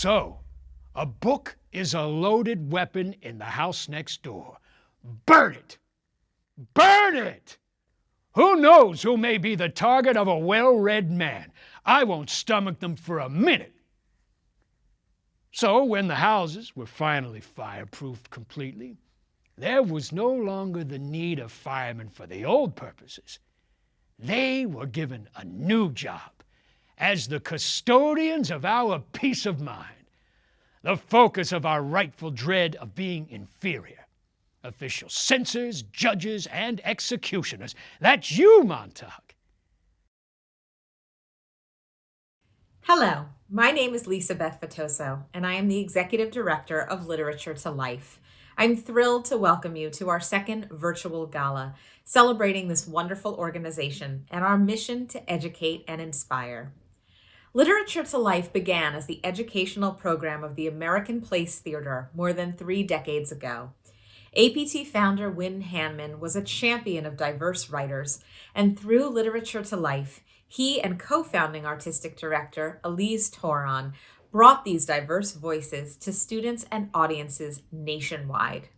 So, a book is a loaded weapon in the house next door. Burn it! Burn it! Who knows who may be the target of a well-read man? I won't stomach them for a minute. So when the houses were finally fireproofed completely, there was no longer the need of firemen for the old purposes. They were given a new job as the custodians of our peace of mind, the focus of our rightful dread of being inferior. Official censors, judges, and executioners. That's you, Montauk. Hello, my name is Lisa Beth Fatoso, and I am the Executive Director of Literature to Life. I'm thrilled to welcome you to our second virtual gala, celebrating this wonderful organization and our mission to educate and inspire. Literature to Life began as the educational program of the American Place Theater more than 3 decades ago. APT founder Win Hanman was a champion of diverse writers, and through Literature to Life, he and co-founding artistic director Elise Toron brought these diverse voices to students and audiences nationwide.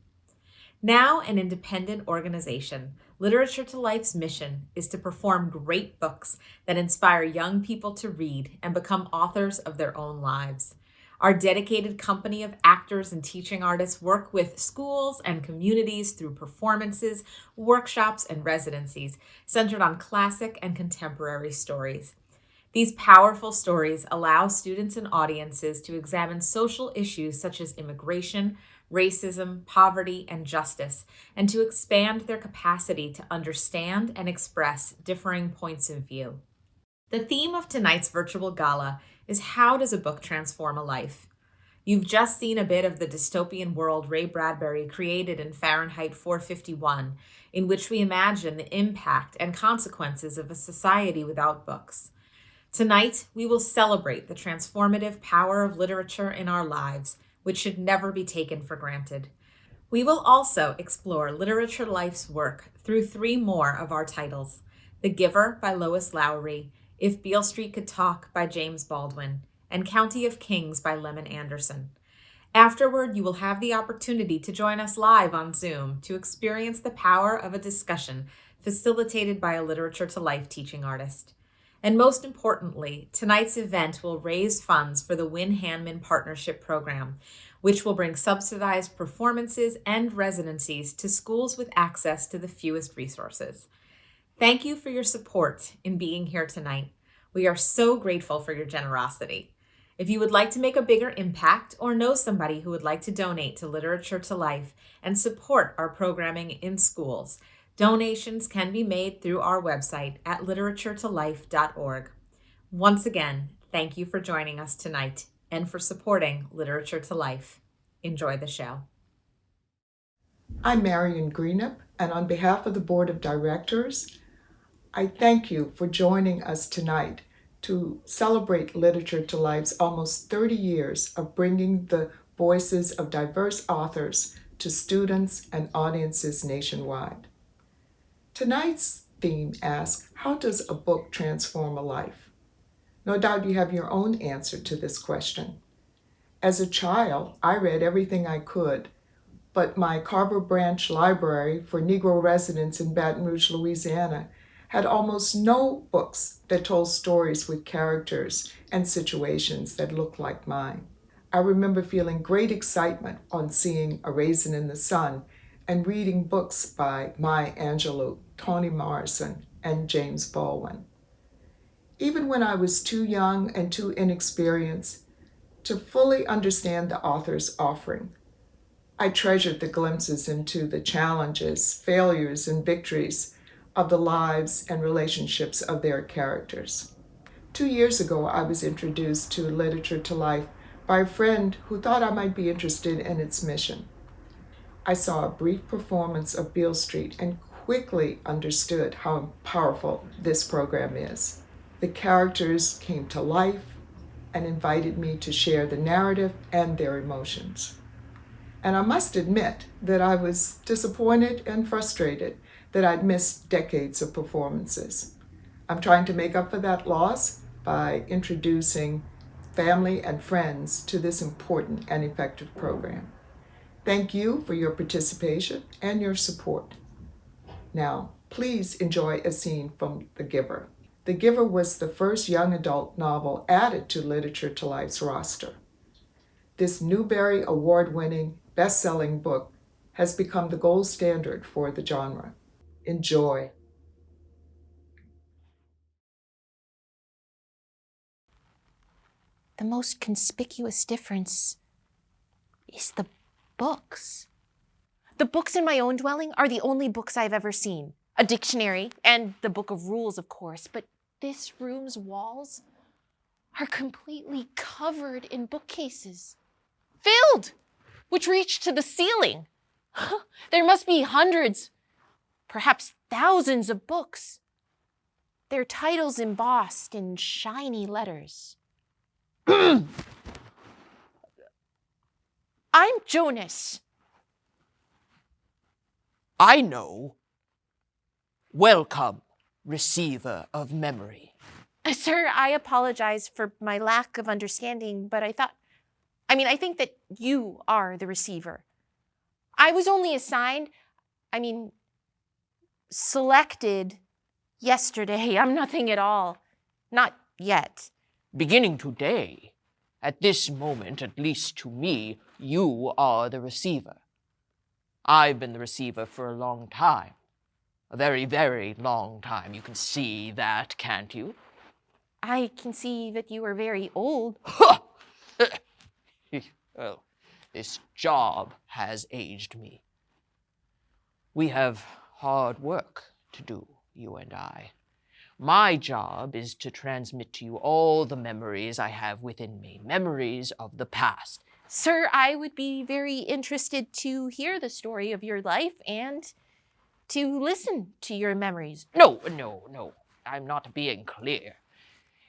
Now an independent organization, Literature to Life's mission is to perform great books that inspire young people to read and become authors of their own lives. Our dedicated company of actors and teaching artists work with schools and communities through performances, workshops, and residencies centered on classic and contemporary stories. These powerful stories allow students and audiences to examine social issues such as immigration, racism, poverty, and justice, and to expand their capacity to understand and express differing points of view. The theme of tonight's virtual gala is how does a book transform a life? You've just seen a bit of the dystopian world Ray Bradbury created in Fahrenheit 451, in which we imagine the impact and consequences of a society without books. Tonight, we will celebrate the transformative power of literature in our lives, which should never be taken for granted. We will also explore Literature Life's work through 3 more of our titles: The Giver by Lois Lowry, If Beale Street Could Talk by James Baldwin, and County of Kings by Lemon Anderson. Afterward, you will have the opportunity to join us live on Zoom to experience the power of a discussion facilitated by a Literature to Life teaching artist. And most importantly, tonight's event will raise funds for the Win Hanman Partnership Program, which will bring subsidized performances and residencies to schools with access to the fewest resources. Thank you for your support in being here tonight. We are so grateful for your generosity. If you would like to make a bigger impact or know somebody who would like to donate to Literature to Life and support our programming in schools, donations can be made through our website at literaturetolife.org. Once again, thank you for joining us tonight and for supporting Literature to Life. Enjoy the show. I'm Marion Greenup, and on behalf of the Board of Directors, I thank you for joining us tonight to celebrate Literature to Life's almost 30 years of bringing the voices of diverse authors to students and audiences nationwide. Tonight's theme asks, how does a book transform a life? No doubt you have your own answer to this question. As a child, I read everything I could, but my Carver Branch Library for Negro residents in Baton Rouge, Louisiana, had almost no books that told stories with characters and situations that looked like mine. I remember feeling great excitement on seeing A Raisin in the Sun and reading books by Maya Angelou, Toni Morrison, and James Baldwin. Even when I was too young and too inexperienced to fully understand the author's offering, I treasured the glimpses into the challenges, failures, and victories of the lives and relationships of their characters. 2 years ago, I was introduced to Literature to Life by a friend who thought I might be interested in its mission. I saw a brief performance of Beale Street and quickly understood how powerful this program is. The characters came to life and invited me to share the narrative and their emotions. And I must admit that I was disappointed and frustrated that I'd missed decades of performances. I'm trying to make up for that loss by introducing family, and friends to this important and effective program. Thank you for your participation and your support. Now, please enjoy a scene from The Giver. The Giver was the first young adult novel added to Literature to Life's roster. This Newbery Award-winning, best-selling book has become the gold standard for the genre. Enjoy. The most conspicuous difference is the books. The books in my own dwelling are the only books I've ever seen. A dictionary and the book of rules, of course, but this room's walls are completely covered in bookcases. Filled, which reach to the ceiling. There must be hundreds, perhaps thousands of books. Their titles embossed in shiny letters. I'm Jonas. I know. Welcome, receiver of memory. Sir, I apologize for my lack of understanding, but I think that you are the receiver. I was only selected yesterday. I'm nothing at all. Not yet. Beginning today, at this moment, at least to me, you are the receiver. I've been the receiver for a long time. A very, very long time. You can see that, can't you? I can see that you are very old. Well, this job has aged me. We have hard work to do, you and I. My job is to transmit to you all the memories I have within me, memories of the past. Sir, I would be very interested to hear the story of your life and to listen to your memories. No. I'm not being clear.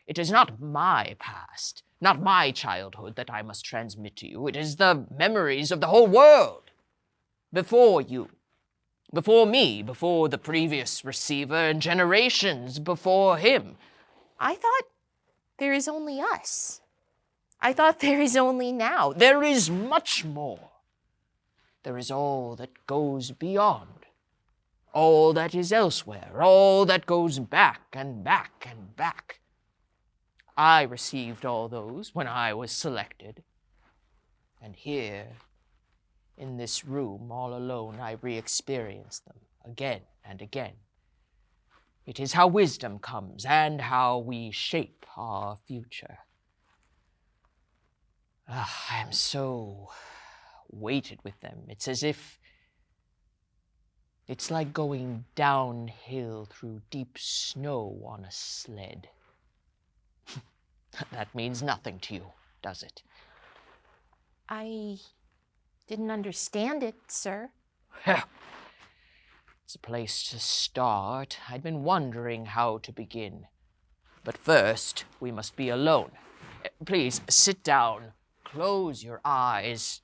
It is not my past, not my childhood that I must transmit to you. It is the memories of the whole world. Before you. Before me, before the previous receiver, and generations before him. I thought there is only us. I thought there is only now. There is much more. There is all that goes beyond. All that is elsewhere. All that goes back and back and back. I received all those when I was selected. And here, in this room, all alone, I re-experience them again and again. It is how wisdom comes and how we shape our future. I am so weighted with them. It's as if it's like going downhill through deep snow on a sled. That means nothing to you, does it? I didn't understand it, sir. It's a place to start. I'd been wondering how to begin. But first, we must be alone. Please, sit down. Close your eyes.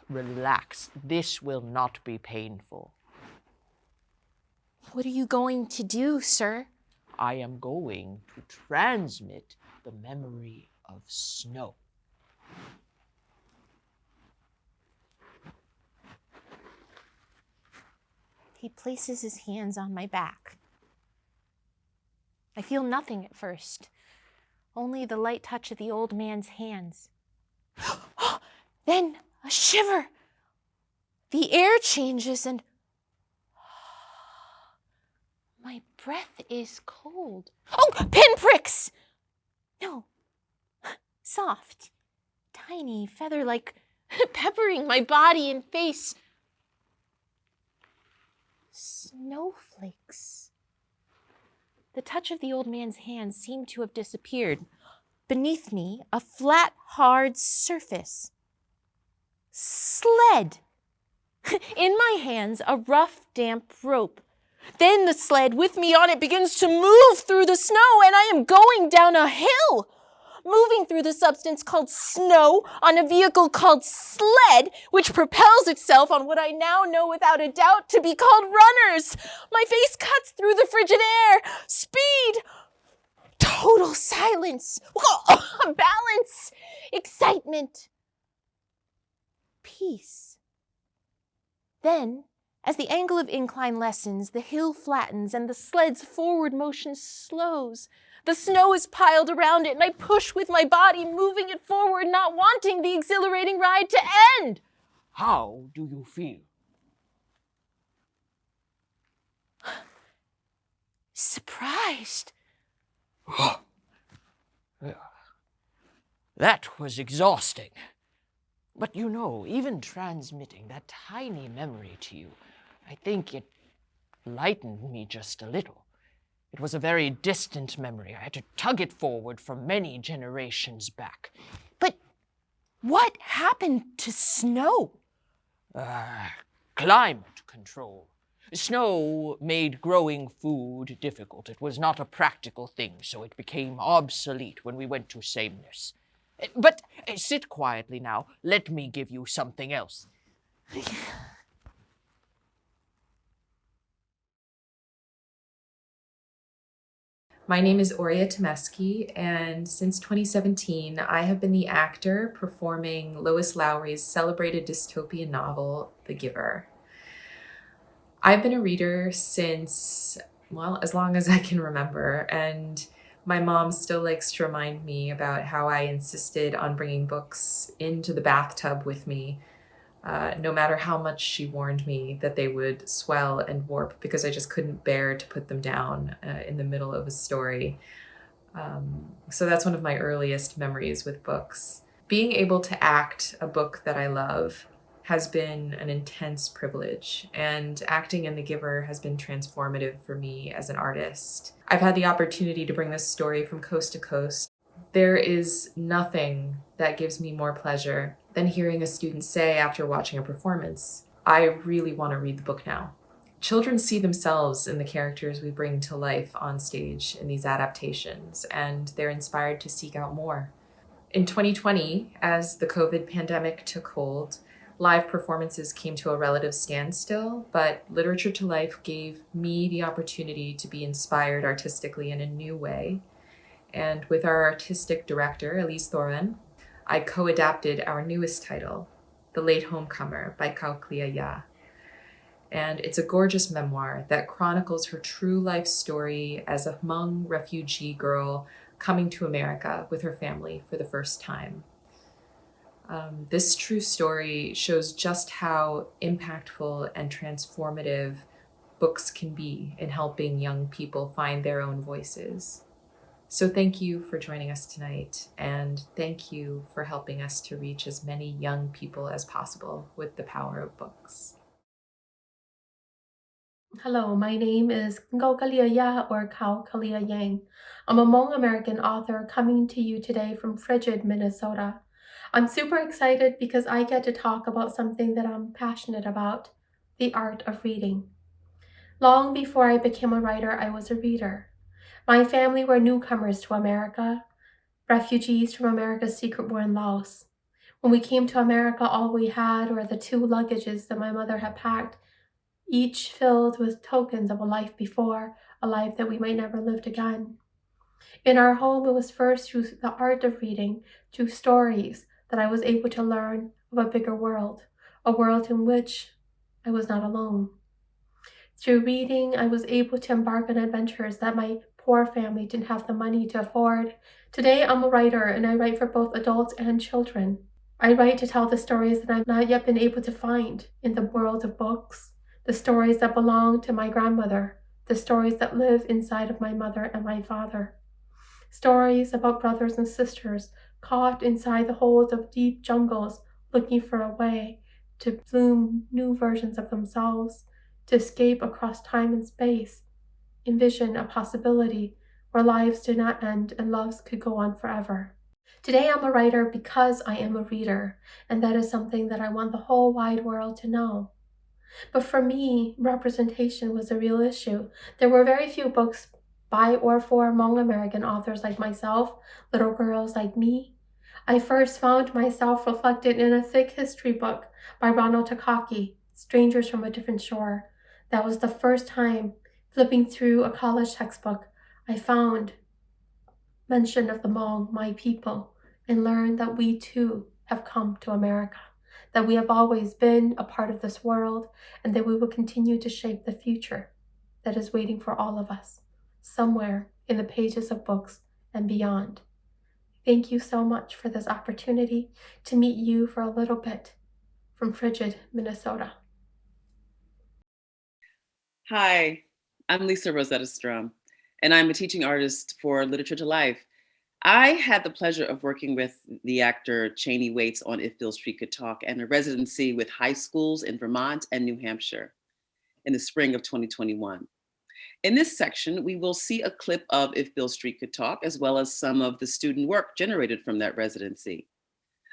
Relax. This will not be painful. What are you going to do, sir? I am going to transmit the memory of snow. He places his hands on my back. I feel nothing at first, only the light touch of the old man's hands. Then a shiver. The air changes and my breath is cold. Oh, pinpricks! No, soft, tiny, feather-like, peppering my body and face. Snowflakes. The touch of the old man's hands seemed to have disappeared. Beneath me, a flat, hard surface. Sled. In my hands, a rough, damp rope. Then the sled with me on it begins to move through the snow, and I am going down a hill. Moving through the substance called snow on a vehicle called sled, which propels itself on what I now know without a doubt to be called runners. My face cuts through the frigid air. Speed! Total silence. Balance. Excitement. Peace. Then, as the angle of incline lessens, the hill flattens and the sled's forward motion slows. The snow is piled around it and I push with my body, moving it forward, not wanting the exhilarating ride to end. How do you feel? Surprised. That was exhausting. But you know, even transmitting that tiny memory to you, I think it lightened me just a little. It was a very distant memory. I had to tug it forward from many generations back. But what happened to snow? Climate control. Snow made growing food difficult. It was not a practical thing, so it became obsolete when we went to sameness. But sit quietly now. Let me give you something else. My name is Oria Tomeski, and since 2017, I have been the actor performing Lois Lowry's celebrated dystopian novel, The Giver. I've been a reader since, well, as long as I can remember, and my mom still likes to remind me about how I insisted on bringing books into the bathtub with me, no matter how much she warned me that they would swell and warp because I just couldn't bear to put them down in the middle of a story. So that's one of my earliest memories with books. Being able to act a book that I love has been an intense privilege, and acting in The Giver has been transformative for me as an artist. I've had the opportunity to bring this story from coast to coast. There is nothing that gives me more pleasure than hearing a student say after watching a performance, "I really want to read the book now." Children see themselves in the characters we bring to life on stage in these adaptations, and they're inspired to seek out more. In 2020, as the COVID pandemic took hold, live performances came to a relative standstill, but Literature to Life gave me the opportunity to be inspired artistically in a new way. And with our artistic director, Elise Thoren, I co-adapted our newest title, The Late Homecomer by Kauclia Ya. And it's a gorgeous memoir that chronicles her true life story as a Hmong refugee girl coming to America with her family for the first time. This true story shows just how impactful and transformative books can be in helping young people find their own voices. So thank you for joining us tonight, and thank you for helping us to reach as many young people as possible with the power of books. Hello, my name is Ngo Kalia Ya or Kao Kalia Yang. I'm a Hmong American author coming to you today from frigid Minnesota. I'm super excited because I get to talk about something that I'm passionate about, the art of reading. Long before I became a writer, I was a reader. My family were newcomers to America, refugees from America's secret war in Laos. When we came to America, all we had were the 2 luggages that my mother had packed, each filled with tokens of a life before, a life that we might never live again. In our home, it was first through the art of reading, through stories, that I was able to learn of a bigger world, a world in which I was not alone. Through reading, I was able to embark on adventures that my poor family didn't have the money to afford. Today, I'm a writer, and I write for both adults and children. I write to tell the stories that I've not yet been able to find in the world of books, the stories that belong to my grandmother, the stories that live inside of my mother and my father. Stories about brothers and sisters caught inside the holds of deep jungles, looking for a way to bloom new versions of themselves, to escape across time and space, envision a possibility where lives do not end and loves could go on forever. Today I'm a writer because I am a reader, and that is something that I want the whole wide world to know. But for me, representation was a real issue. There were very few books by or for Hmong American authors like myself, little girls like me. I first found myself reflected in a thick history book by Ronald Takaki, Strangers from a Different Shore. That was the first time, flipping through a college textbook, I found mention of the Hmong, my people, and learn that we too have come to America, that we have always been a part of this world, and that we will continue to shape the future that is waiting for all of us, somewhere in the pages of books and beyond. Thank you so much for this opportunity to meet you for a little bit from frigid Minnesota. Hi, I'm Lisa Rosetta Strum, and I'm a teaching artist for Literature to Life. I had the pleasure of working with the actor Cheney Waits on If Beale Street Could Talk and a residency with high schools in Vermont and New Hampshire in the spring of 2021. In this section, we will see a clip of If Beale Street Could Talk, as well as some of the student work generated from that residency.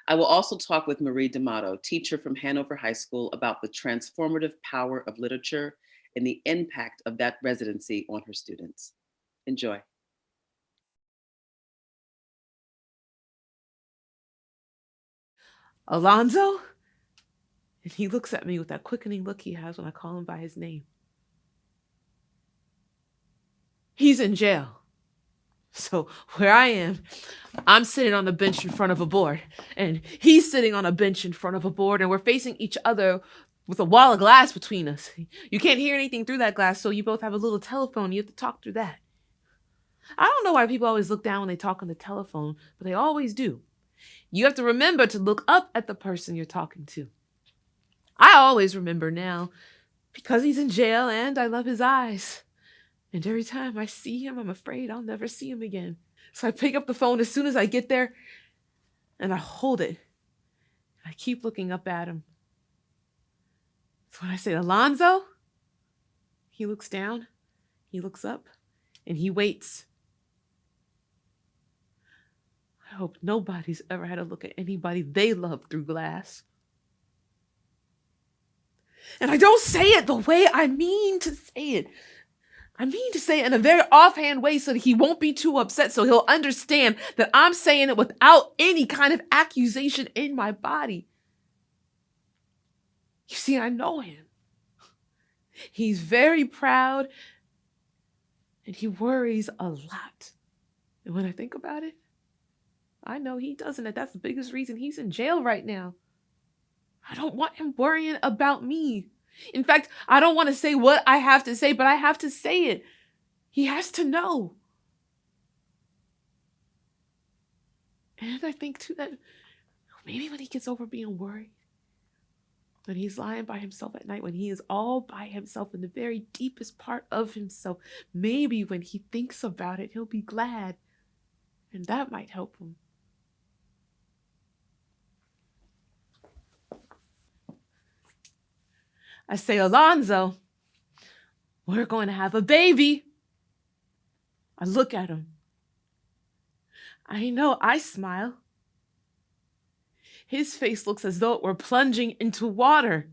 I will also talk with Marie D'Amato, teacher from Hanover High School, about the transformative power of literature and the impact of that residency on her students. Enjoy. Alonzo? And he looks at me with that quickening look he has when I call him by his name. He's in jail. So where I am, I'm sitting on a bench in front of a board, and he's sitting on a bench in front of a board, and we're facing each other with a wall of glass between us. You can't hear anything through that glass, so you both have a little telephone. You have to talk through that. I don't know why people always look down when they talk on the telephone, but they always do. You have to remember to look up at the person you're talking to. I always remember now because he's in jail and I love his eyes. And every time I see him, I'm afraid I'll never see him again. So I pick up the phone as soon as I get there and I hold it. I keep looking up at him. So when I say, Alonzo, he looks down, he looks up, and he waits. I hope nobody's ever had to look at anybody they love through glass. And I don't say it the way I mean to say it. I mean to say it in a very offhand way so that he won't be too upset, so he'll understand that I'm saying it without any kind of accusation in my body. You see, I know him. He's very proud and he worries a lot. And when I think about it, I know he doesn't, and that's the biggest reason he's in jail right now. I don't want him worrying about me. In fact, I don't want to say what I have to say, but I have to say it. He has to know. And I think too that maybe when he gets over being worried, when he's lying by himself at night, when he is all by himself in the very deepest part of himself, maybe when he thinks about it, he'll be glad. And that might help him. I say, Alonzo, we're going to have a baby. I look at him. I know I smile. His face looks as though it were plunging into water.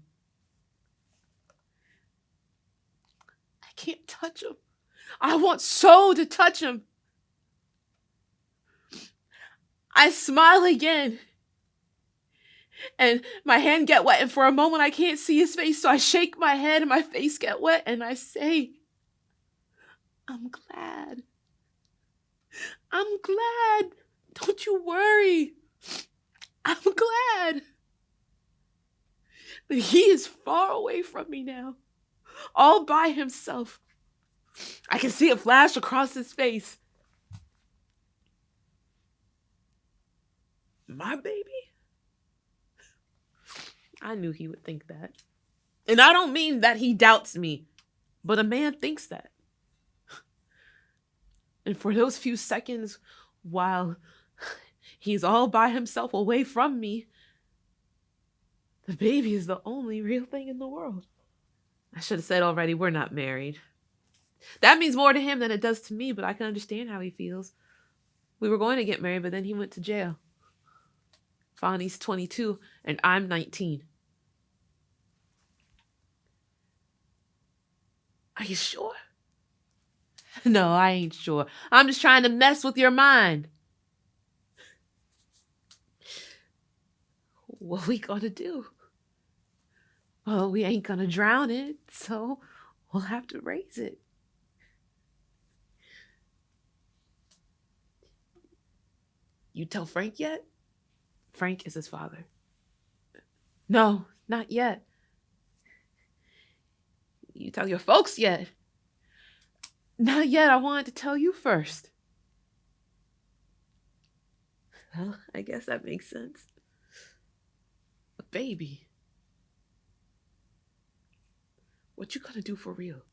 I can't touch him. I want so to touch him. I smile again. And my hand get wet, and for a moment I can't see his face, so I shake my head and my face get wet, and I say, I'm glad. I'm glad. Don't you worry. I'm glad. But he is far away from me now, all by himself. I can see it flash across his face. My baby? I knew he would think that. And I don't mean that he doubts me, but a man thinks that. And for those few seconds, while he's all by himself away from me, the baby is the only real thing in the world. I should have said already, we're not married. That means more to him than it does to me, but I can understand how he feels. We were going to get married, but then he went to jail. Fonny's 22 and I'm 19. Are you sure? No, I ain't sure. I'm just trying to mess with your mind. What we gonna do? Well, we ain't gonna drown it, so we'll have to raise it. You tell Frank yet? Frank is his father. No, not yet. You tell your folks yet? Not yet. I wanted to tell you first. Well, I guess that makes sense. A baby. What you gonna do for real?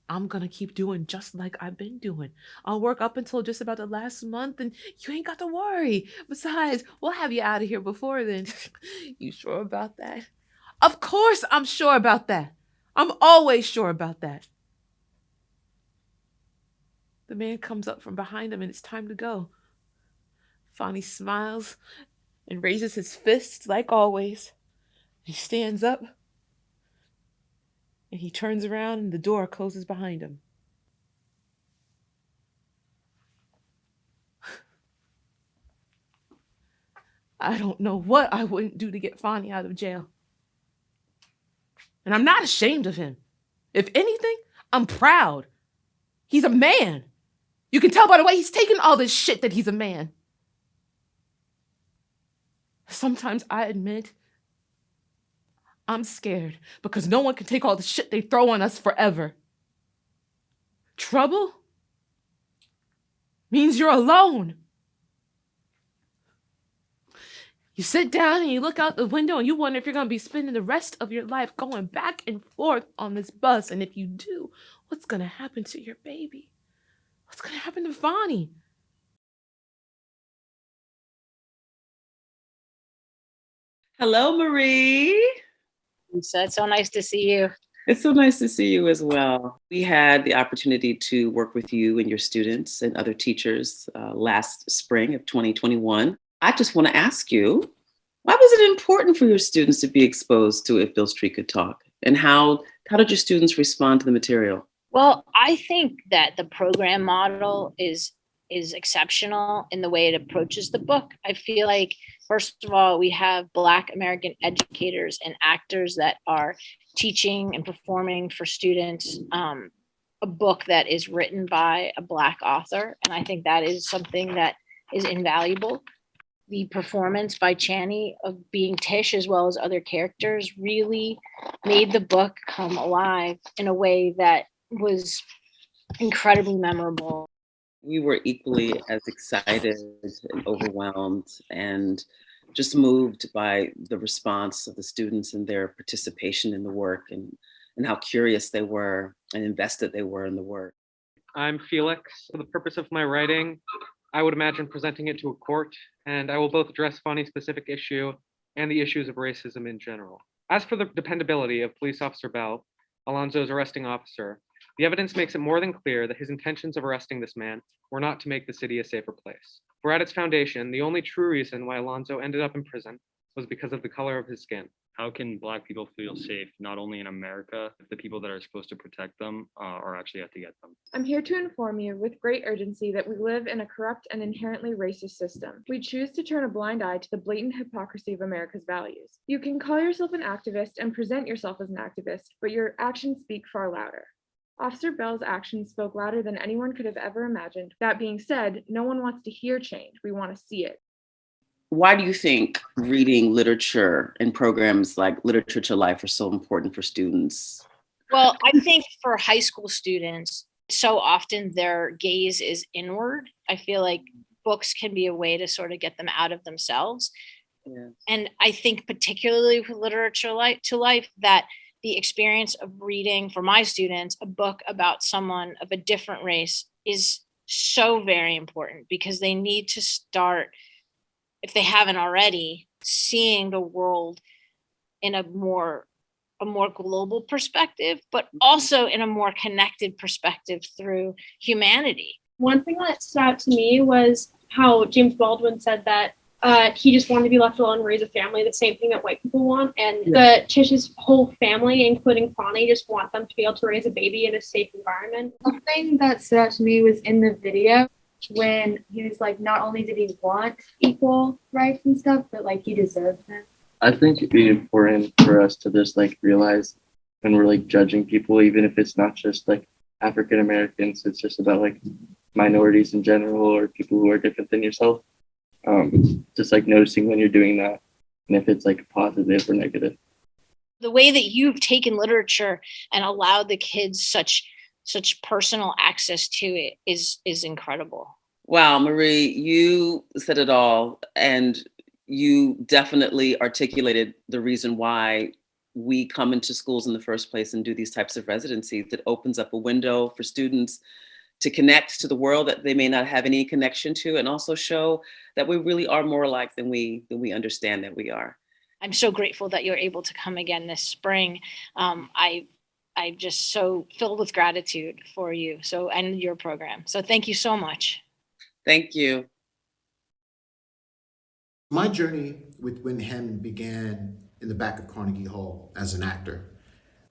I'm gonna keep doing just like I've been doing. I'll work up until just about the last month and you ain't got to worry. Besides, we'll have you out of here before then. You sure about that? Of course I'm sure about that. I'm always sure about that. The man comes up from behind him and it's time to go. Fonny smiles and raises his fist like always. He stands up and he turns around and the door closes behind him. I don't know what I wouldn't do to get Fonny out of jail. And I'm not ashamed of him. If anything, I'm proud. He's a man. You can tell by the way he's taking all this shit that he's a man. Sometimes I admit I'm scared because no one can take all the shit they throw on us forever. Trouble means you're alone. You sit down and you look out the window and you wonder if you're going to be spending the rest of your life going back and forth on this bus. And if you do, what's going to happen to your baby? What's going to happen to Fonny? Hello, Marie. Lisa, it's so nice to see you. It's so nice to see you as well. We had the opportunity to work with you and your students and other teachers last spring of 2021. I just want to ask you, why was it important for your students to be exposed to If Bill Street Could Talk? And how did your students respond to the material? Well, I think that the program model is exceptional in the way it approaches the book. I feel like, first of all, we have Black American educators and actors that are teaching and performing for students a book that is written by a Black author. And I think that is something that is invaluable. The performance by Channy of being Tish, as well as other characters, really made the book come alive in a way that was incredibly memorable. We were equally as excited and overwhelmed and just moved by the response of the students and their participation in the work and how curious they were and invested they were in the work. I'm Felix. For the purpose of my writing, I would imagine presenting it to a court, and I will both address Fonny's specific issue and the issues of racism in general. As for the dependability of Police Officer Bell, Alonzo's arresting officer, the evidence makes it more than clear that his intentions of arresting this man were not to make the city a safer place. For at its foundation, the only true reason why Alonzo ended up in prison was because of the color of his skin. How can Black people feel safe, not only in America, if the people that are supposed to protect them are actually out to get them? I'm here to inform you with great urgency that we live in a corrupt and inherently racist system. We choose to turn a blind eye to the blatant hypocrisy of America's values. You can call yourself an activist and present yourself as an activist, but your actions speak far louder. Officer Bell's actions spoke louder than anyone could have ever imagined. That being said, no one wants to hear change. We want to see it. Why do you think reading literature and programs like Literature to Life are so important for students? Well, I think for high school students, so often their gaze is inward. I feel like books can be a way to sort of get them out of themselves. Yeah. And I think particularly with Literature to Life, that the experience of reading for my students a book about someone of a different race is so very important, because they need to start, if they haven't already, seeing the world in a more global perspective, but also in a more connected perspective through humanity. One thing that stood out to me was how James Baldwin said that he just wanted to be left alone and raise a family, the same thing that white people want. And the Tish's whole family, including Fonny, just want them to be able to raise a baby in a safe environment. Something that stood out to me was in the video when he was like, not only did he want equal rights and stuff, but like he deserved them. I think it'd be important for us to just like realize when we're like judging people, even if it's not just like African Americans, it's just about like minorities in general or people who are different than yourself. Just like noticing when you're doing that and if it's like positive or negative. The way that you've taken literature and allowed the kids such personal access to it is incredible. Wow, Marie, you said it all, and you definitely articulated the reason why we come into schools in the first place and do these types of residencies. It opens up a window for students to connect to the world that they may not have any connection to, and also show that we really are more alike than we understand that we are. I'm so grateful that you're able to come again this spring. I'm just so filled with gratitude for you and your program. So thank you so much. Thank you. My journey with Win Hammond began in the back of Carnegie Hall as an actor.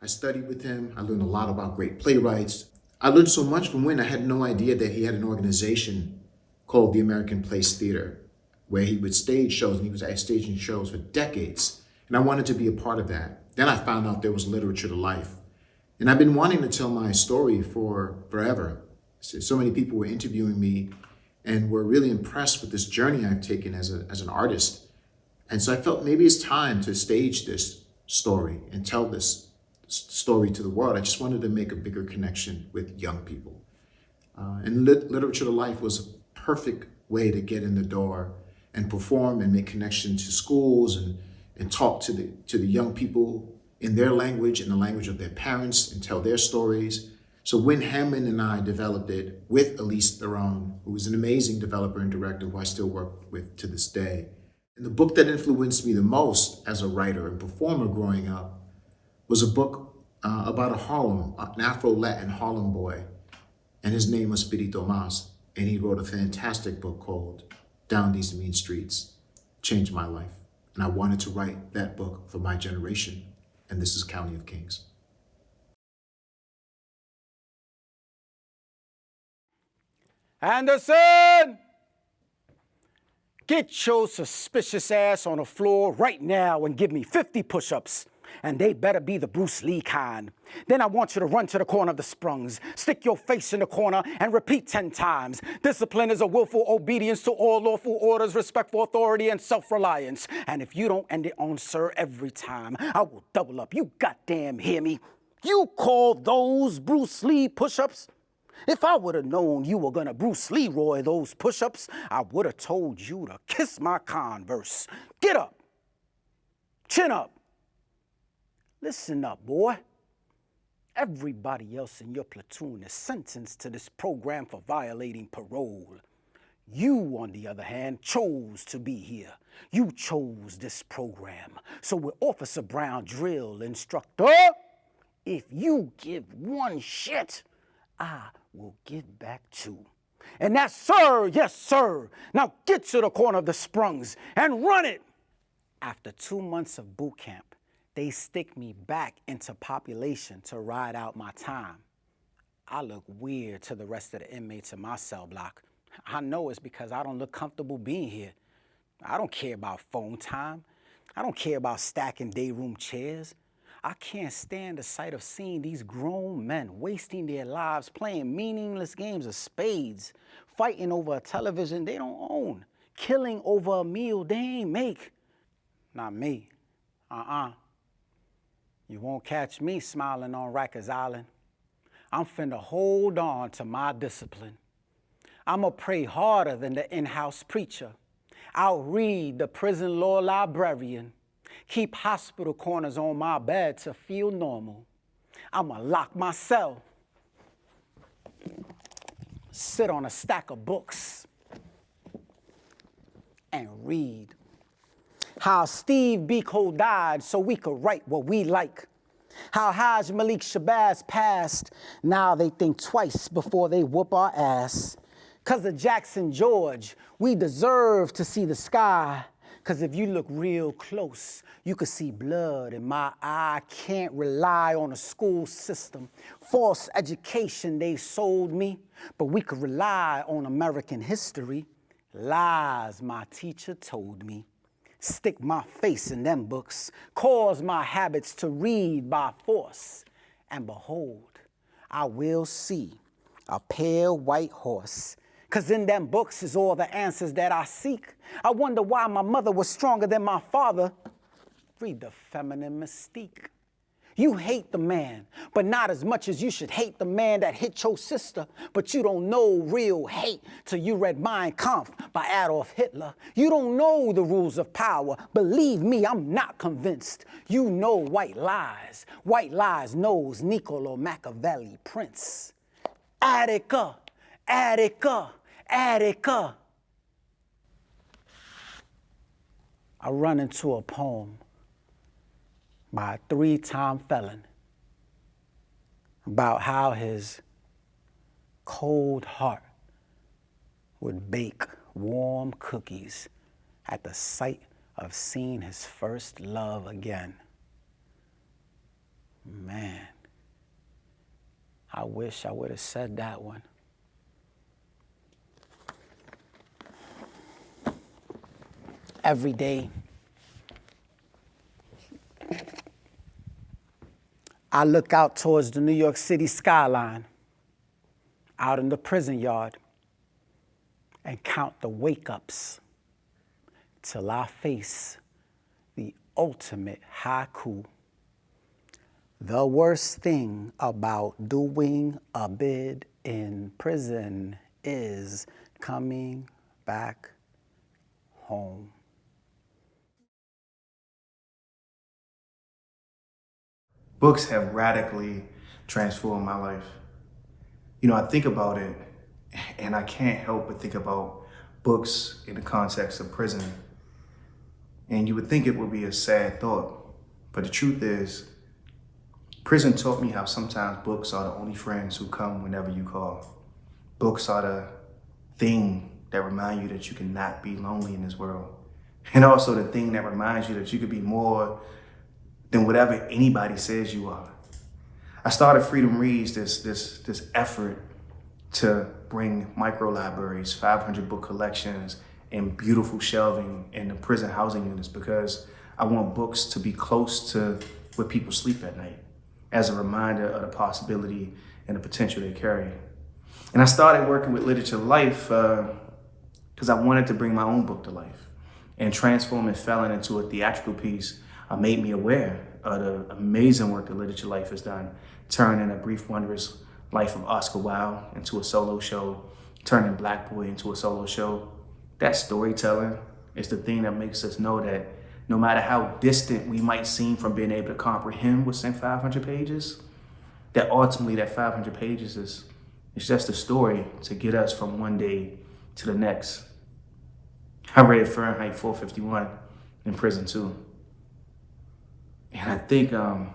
I studied with him. I learned a lot about great playwrights. I learned so much from Win. I had no idea that he had an organization called the American Place Theater, where he would stage shows, and he was staging shows for decades. And I wanted to be a part of that. Then I found out there was Literature to Life. And I've been wanting to tell my story for forever. So many people were interviewing me and were really impressed with this journey I've taken as an artist. And so I felt maybe it's time to stage this story and tell this story to the world. I just wanted to make a bigger connection with young people. And Literature to Life was a perfect way to get in the door and perform and make connection to schools and talk to the young people in their language, in the language of their parents, and tell their stories. So Win Hammond and I developed it with Elise Theron, who is an amazing developer and director who I still work with to this day. And the book that influenced me the most as a writer and performer growing up was a book about an Afro-Latin Harlem boy, and his name was Speedy Tomas, and he wrote a fantastic book called Down These Mean Streets. Changed my life, and I wanted to write that book for my generation, and this is County of Kings. Anderson! Get your suspicious ass on the floor right now and give me 50 push-ups. And they better be the Bruce Lee kind. Then I want you to run to the corner of the sprungs, stick your face in the corner, and repeat 10 times. Discipline is a willful obedience to all lawful orders, respect for authority, and self-reliance. And if you don't end it on sir every time, I will double up. You goddamn hear me? You call those Bruce Lee push-ups? If I would have known you were gonna Bruce Leroy those push-ups, I would have told you to kiss my Converse. Get up. Chin up. Listen up, boy. Everybody else in your platoon is sentenced to this program for violating parole. You, on the other hand, chose to be here. You chose this program. So with Officer Brown, drill instructor, if you give one shit, I will give back two. And that's sir, yes sir. Now get to the corner of the sprungs and run it. After 2 months of boot camp, they stick me back into population to ride out my time. I look weird to the rest of the inmates in my cell block. I know it's because I don't look comfortable being here. I don't care about phone time. I don't care about stacking day room chairs. I can't stand the sight of seeing these grown men wasting their lives playing meaningless games of spades, fighting over a television they don't own, killing over a meal they ain't make. Not me. You won't catch me smiling on Rikers Island. I'm finna hold on to my discipline. I'ma pray harder than the in-house preacher. I'll read the prison law librarian. Keep hospital corners on my bed to feel normal. I'ma lock my cell. Sit on a stack of books and read. How Steve Biko died so we could write what we like. How Haj Malik Shabazz passed, now they think twice before they whoop our ass. 'Cause of Jackson George, we deserve to see the sky. 'Cause if you look real close, you could see blood in my eye. I can't rely on a school system. False education they sold me, but we could rely on American history. Lies my teacher told me. Stick my face in them books, cause my habits to read by force. And behold, I will see a pale white horse. 'Cause in them books is all the answers that I seek. I wonder why my mother was stronger than my father. Read the feminine mystique. You hate the man, but not as much as you should hate the man that hit your sister. But you don't know real hate till you read Mein Kampf by Adolf Hitler. You don't know the rules of power. Believe me, I'm not convinced. You know white lies. White lies knows Niccolo Machiavelli Prince. Attica, Attica, Attica. I run into a poem by a 3-time felon about how his cold heart would bake warm cookies at the sight of seeing his first love again. Man, I wish I would have said that one. Every day, I look out towards the New York City skyline, out in the prison yard, and count the wake-ups till I face the ultimate haiku. The worst thing about doing a bid in prison is coming back home. Books have radically transformed my life. You know, I think about it and I can't help but think about books in the context of prison. And you would think it would be a sad thought, but the truth is, prison taught me how sometimes books are the only friends who come whenever you call. Books are the thing that remind you that you cannot be lonely in this world. And also the thing that reminds you that you could be more than whatever anybody says you are. I started Freedom Reads, this effort to bring micro libraries, 500 book collections, and beautiful shelving in the prison housing units because I want books to be close to where people sleep at night as a reminder of the possibility and the potential they carry. And I started working with Literature Life because I wanted to bring my own book to life. And transforming Felon into a theatrical piece made me aware of the amazing work that Literature Life has done, turning A Brief Wondrous Life of Oscar Wilde into a solo show, turning Black Boy into a solo show. That storytelling is the thing that makes us know that no matter how distant we might seem from being able to comprehend what's in 500 pages, that ultimately that 500 pages is just a story to get us from one day to the next. I read Fahrenheit 451 in prison too. And I think a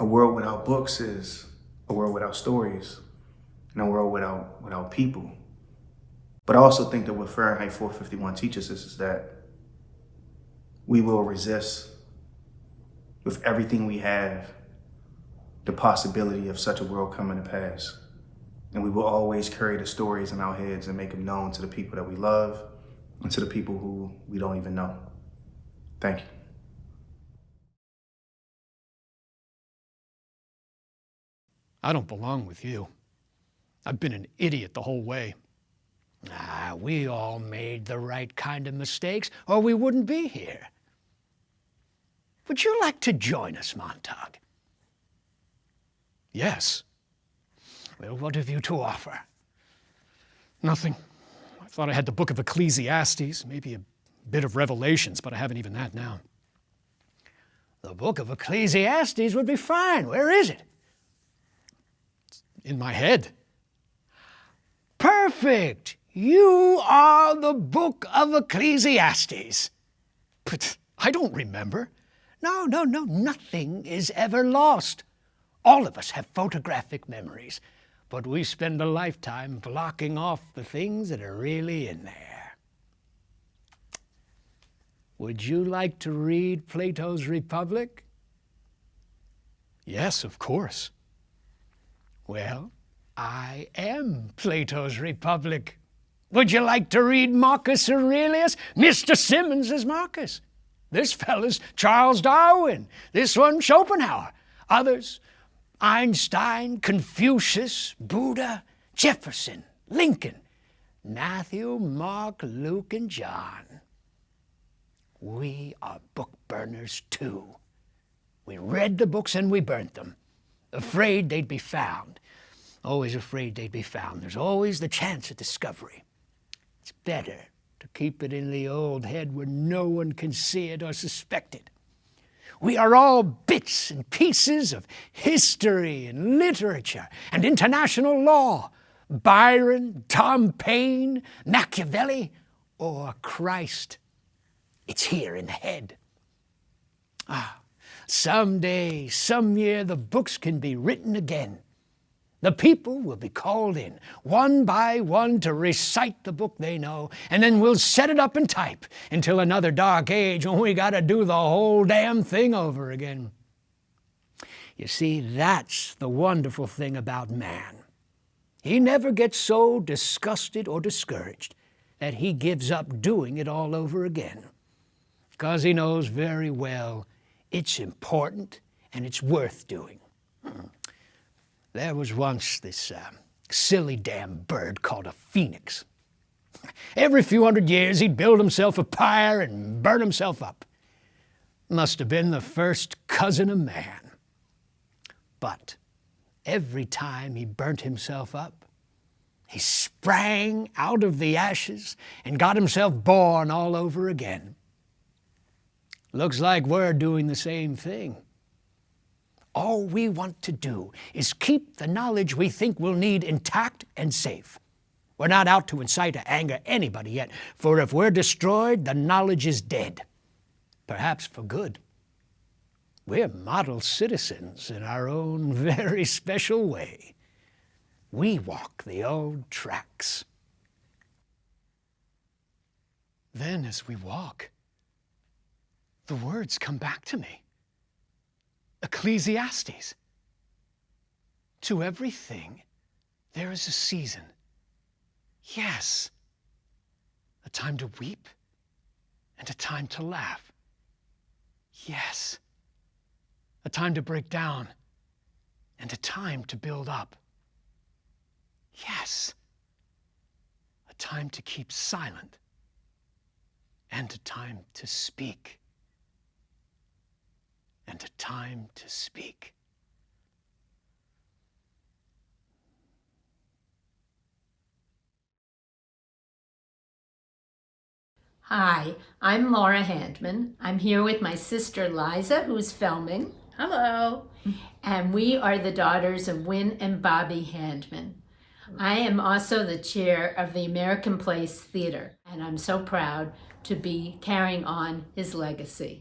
world without books is a world without stories and a world without people. But I also think that what Fahrenheit 451 teaches us is that we will resist with everything we have the possibility of such a world coming to pass. And we will always carry the stories in our heads and make them known to the people that we love and to the people who we don't even know. Thank you. I don't belong with you. I've been an idiot the whole way. We all made the right kind of mistakes, or we wouldn't be here. Would you like to join us, Montauk? Yes. Well, what have you to offer? Nothing. I thought I had the book of Ecclesiastes, maybe a bit of Revelations, but I haven't even that now. The book of Ecclesiastes would be fine. Where is it? In my head. Perfect! You are the book of Ecclesiastes. But I don't remember. No, nothing is ever lost. All of us have photographic memories, but we spend a lifetime blocking off the things that are really in there. Would you like to read Plato's Republic? Yes, of course. Well, I am Plato's Republic. Would you like to read Marcus Aurelius? Mr. Simmons is Marcus. This fella's Charles Darwin. This one, Schopenhauer. Others, Einstein, Confucius, Buddha, Jefferson, Lincoln, Matthew, Mark, Luke, and John. We are book burners too. We read the books and we burnt them, afraid they'd be found. Always afraid they'd be found. There's always the chance of discovery. It's better to keep it in the old head where no one can see it or suspect it. We are all bits and pieces of history and literature and international law. Byron, Tom Paine, Machiavelli, or Christ. It's here in the head. Someday, some year, the books can be written again. The people will be called in, one by one, to recite the book they know, and then we'll set it up in type until another dark age when we gotta do the whole damn thing over again. You see, that's the wonderful thing about man. He never gets so disgusted or discouraged that he gives up doing it all over again, because he knows very well it's important and it's worth doing. There was once this silly damn bird called a phoenix. Every few hundred years he'd build himself a pyre and burn himself up. Must have been the first cousin of man. But every time he burnt himself up, he sprang out of the ashes and got himself born all over again. Looks like we're doing the same thing. All we want to do is keep the knowledge we think we'll need intact and safe. We're not out to incite or anger anybody yet, for if we're destroyed, the knowledge is dead, perhaps for good. We're model citizens in our own very special way. We walk the old tracks. Then as we walk, the words come back to me. Ecclesiastes. To everything there is a season. Yes, a time to weep and a time to laugh. Yes, a time to break down and a time to build up. Yes, a time to keep silent and a time to speak. And a time to speak. Hi, I'm Laura Handman. I'm here with my sister Liza, who's filming. Hello. And we are the daughters of Win and Bobby Handman. I am also the chair of the American Place Theater, and I'm so proud to be carrying on his legacy.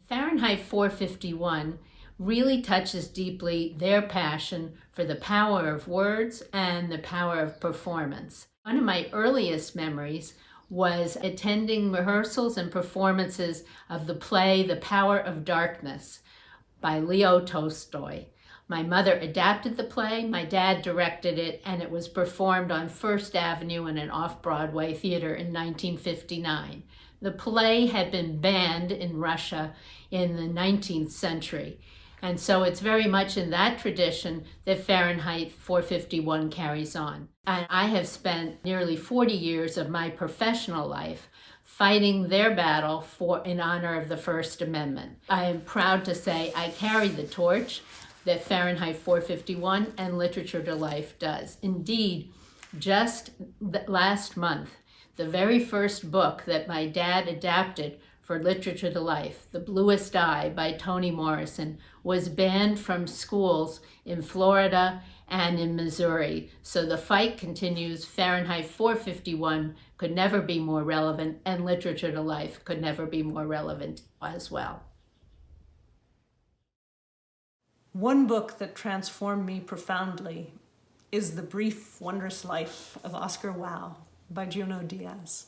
Fahrenheit 451 really touches deeply their passion for the power of words and the power of performance. One of my earliest memories was attending rehearsals and performances of the play The Power of Darkness by Leo Tolstoy. My mother adapted the play, my dad directed it, and it was performed on First Avenue in an off-Broadway theater in 1959. The play had been banned in Russia in the 19th century. And so it's very much in that tradition that Fahrenheit 451 carries on. And I have spent nearly 40 years of my professional life fighting their battle in honor of the First Amendment. I am proud to say I carry the torch that Fahrenheit 451 and Literature to Life does. Indeed, just last month, the very first book that my dad adapted for Literature to Life, The Bluest Eye by Toni Morrison, was banned from schools in Florida and in Missouri. So the fight continues. Fahrenheit 451 could never be more relevant, and Literature to Life could never be more relevant as well. One book that transformed me profoundly is The Brief, Wondrous Life of Oscar Wilde by Junot Diaz.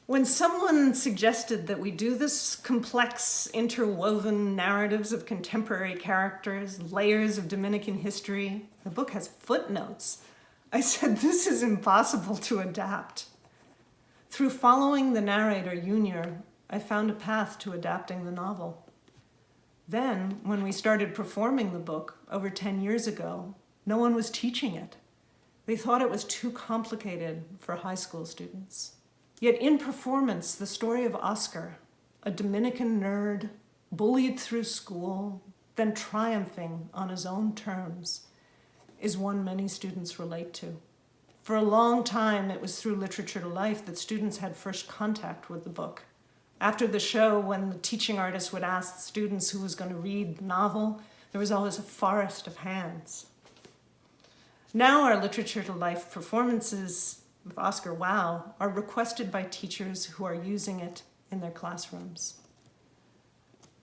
When someone suggested that we do this complex, interwoven narratives of contemporary characters, layers of Dominican history, the book has footnotes, I said, this is impossible to adapt. Through following the narrator, Junior, I found a path to adapting the novel. Then, when we started performing the book over 10 years ago, no one was teaching it. They thought it was too complicated for high school students. Yet in performance, the story of Oscar, a Dominican nerd, bullied through school, then triumphing on his own terms, is one many students relate to. For a long time, it was through Literature to Life that students had first contact with the book. After the show, when the teaching artist would ask the students who was going to read the novel, there was always a forest of hands. Now our Literature to Life performances with Oscar Wow are requested by teachers who are using it in their classrooms.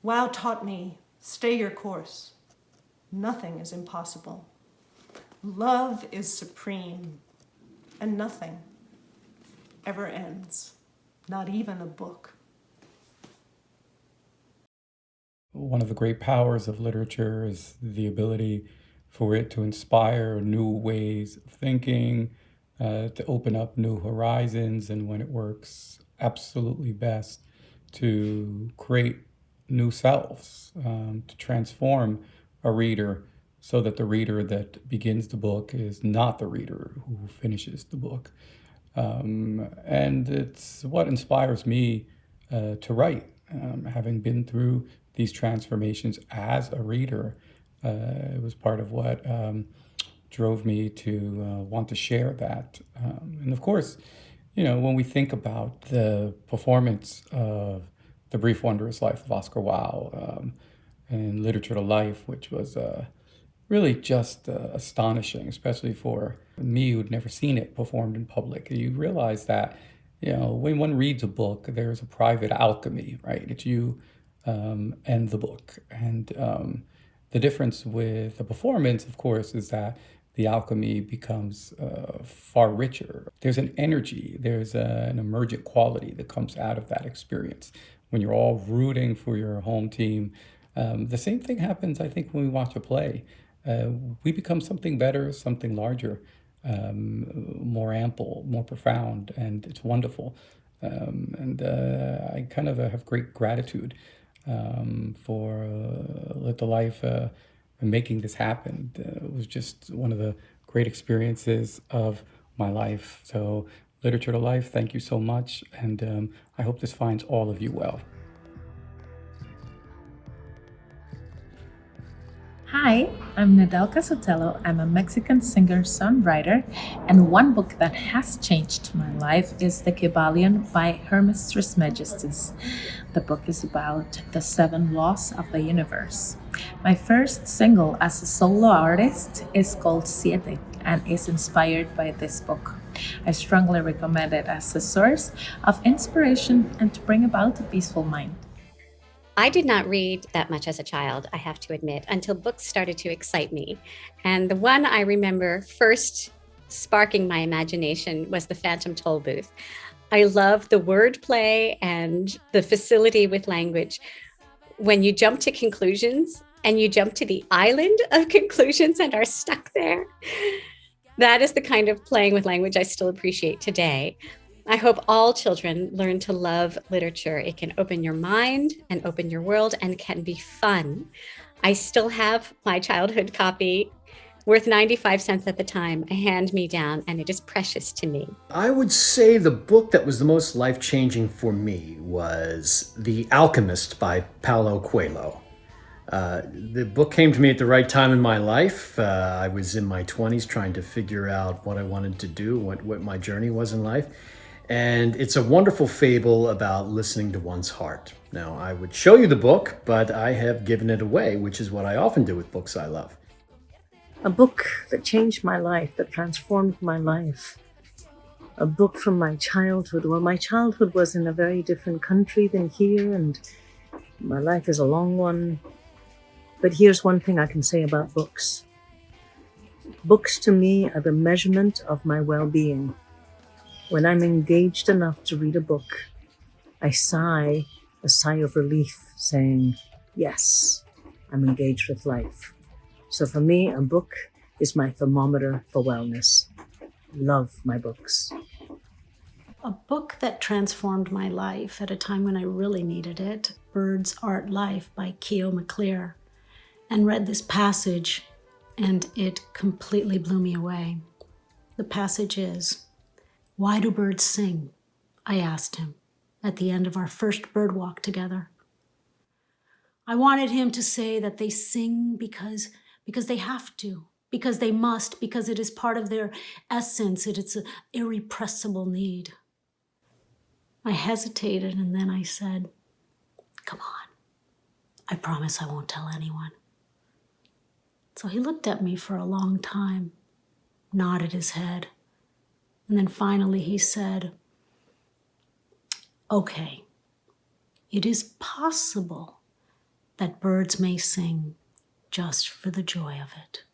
Wow taught me, stay your course. Nothing is impossible. Love is supreme, and nothing ever ends, not even a book. One of the great powers of literature is the ability for it to inspire new ways of thinking, to open up new horizons, and when it works absolutely best, to create new selves, to transform a reader so that the reader that begins the book is not the reader who finishes the book. And it's what inspires me to write, having been through these transformations as a reader. It was part of what drove me to want to share that. And of course, when we think about the performance of The Brief Wondrous Life of Oscar Wilde in Literature to Life, which was really just astonishing, especially for me who'd never seen it performed in public. You realize that, when one reads a book, there's a private alchemy, right? It's you and the book. And the difference with a performance, of course, is that the alchemy becomes far richer. There's an energy, there's an emergent quality that comes out of that experience. When you're all rooting for your home team, the same thing happens, I think, when we watch a play. We become something better, something larger, more ample, more profound, and it's wonderful. And I kind of have great gratitude for Lit the Life and making this happen. It was just one of the great experiences of my life. So Literature to Life, thank you so much, and I hope this finds all of you well. Hi, I'm Nadelka Sotelo. I'm a Mexican singer-songwriter, and one book that has changed my life is The Kybalion by Her Mistress Majesties. The book is about the 7 laws of the universe. My first single as a solo artist is called Siete and is inspired by this book. I strongly recommend it as a source of inspiration and to bring about a peaceful mind. I did not read that much as a child, I have to admit, until books started to excite me. And the one I remember first sparking my imagination was The Phantom Toll Booth. I love the wordplay and the facility with language. When you jump to conclusions and you jump to the island of conclusions and are stuck there, that is the kind of playing with language I still appreciate today. I hope all children learn to love literature. It can open your mind and open your world and can be fun. I still have my childhood copy, worth 95 cents at the time, a hand-me-down, and it is precious to me. I would say the book that was the most life-changing for me was The Alchemist by Paulo Coelho. The book came to me at the right time in my life. I was in my 20s trying to figure out what I wanted to do, what my journey was in life. And it's a wonderful fable about listening to one's heart. Now, I would show you the book, but I have given it away, which is what I often do with books I love. A book that changed my life, that transformed my life. A book from my childhood. Well, my childhood was in a very different country than here, and my life is a long one. But here's one thing I can say about books. Books to me are the measurement of my well-being. When I'm engaged enough to read a book, I sigh a sigh of relief, saying, yes, I'm engaged with life. So for me, a book is my thermometer for wellness. Love my books. A book that transformed my life at a time when I really needed it, Birds Art Life by Keo McClear, and read this passage, and it completely blew me away. The passage is, "Why do birds sing?" I asked him at the end of our first bird walk together. I wanted him to say that they sing because they have to, because they must, because it is part of their essence, it's an irrepressible need. I hesitated and then I said, "Come on, I promise I won't tell anyone." So he looked at me for a long time, nodded his head, and then finally he said, "Okay, it is possible that birds may sing just for the joy of it."